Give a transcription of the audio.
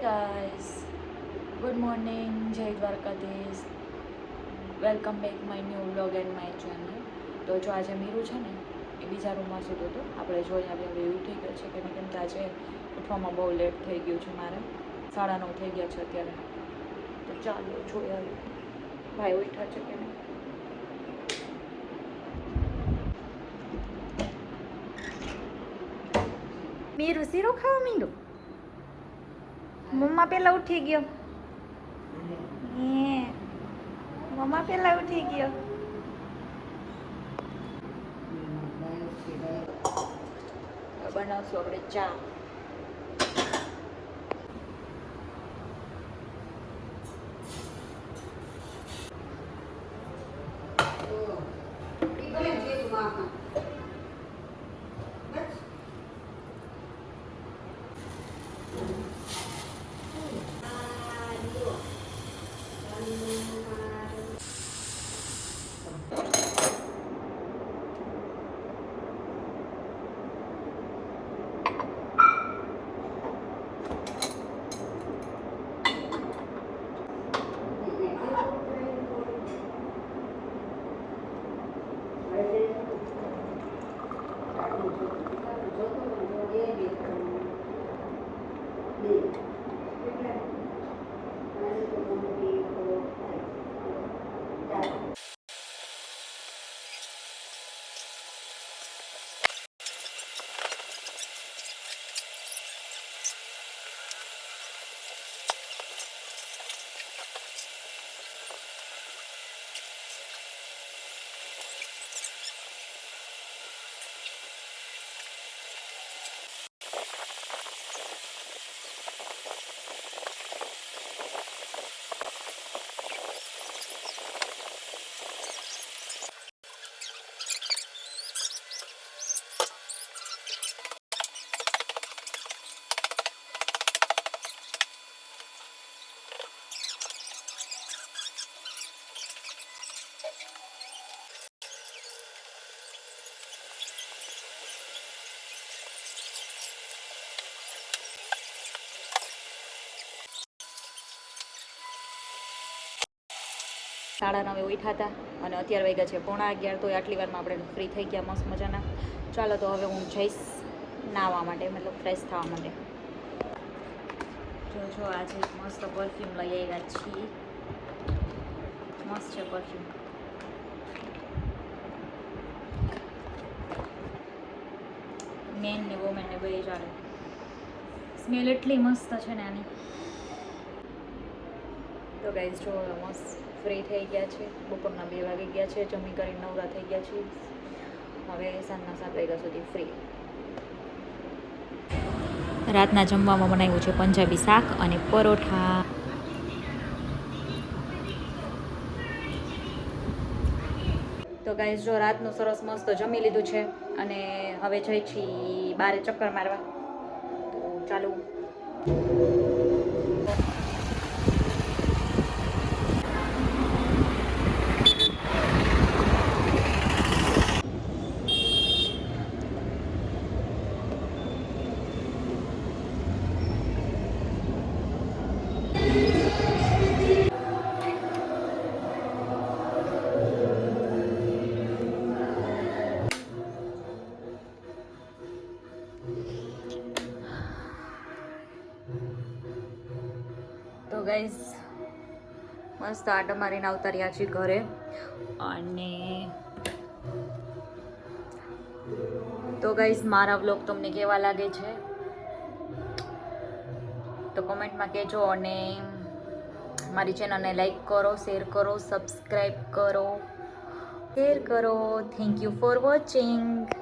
guys, good morning, જય Dwarkadhish. Welcome back my new vlog and my channel. તો જો આજે મીરું છે ને એ બીજા રૂમમાં સૂતો હતો. આપણે જોઈ આવ્યા હવે એવું થઈ ગયું છે કે કેમ કે આજે ઉઠવામાં બહુ લેટ થઈ ગયું છે મારે. 9:30 થઈ ગયા છે અત્યારે. તો ચાલો જોઈ આવ્યું ભાઈ ઉઠ્યા છે કે નહીં. મીરું શીરો ખાવા માંડ્યું. મમ્મા પેલા ઉઠી ગયો. મમ્મા પેલા ઉઠી ગયો. બનાવશું આપણે ચા. સાડા 9 ઉઠ્યા હતા અને અત્યારે વાગ્યા છે 11:15. તો આટલી વારમાં આપણે ફ્રી થઈ ગયા મસ્ત મજાના. ચાલો તો હવે હું જઈશ નાહવા માટે, મતલબ ફ્રેશ થવા માટે. જો આજે મસ્ત પરફ્યુમ લઈ આવ્યા છીએ. મસ્ત છે પરફ્યુમ. મેન ને વુમેન ને બે ચાલે. સ્મેલ એટલી મસ્ત છે ને આની. તો ગાઈઝ જો મસ્ત ફ્રી થઈ ગયા છે. બપોરના 2 વાગી ગયા છે. જમી કરીને નવરા થઈ ગયા છે. હવે સાંજના 7 વાગ્યા સુધી ફ્રી. રાતના જમવામાં બનાવ્યું છે પંજાબી શાક અને પરોઠા. તો ગાઈઝ જો રાતનું સરસ મસ્ત જમી લીધું છે અને હવે જઈ છીએ બારે ચક્કર મારવા. તો ચાલો. તો ગાઈઝ મસ્ત આટો મારીને આવતા રહ્યા છીએ ઘરે. અને તો ગાઈઝ મારા વ્લોગ તમને કેવા લાગે છે તો કોમેન્ટમાં કહેજો. અને મારી ચેનલને લાઈક કરો, શેર કરો, સબસ્ક્રાઈબ કરો, શેર કરો. Thank you for watching.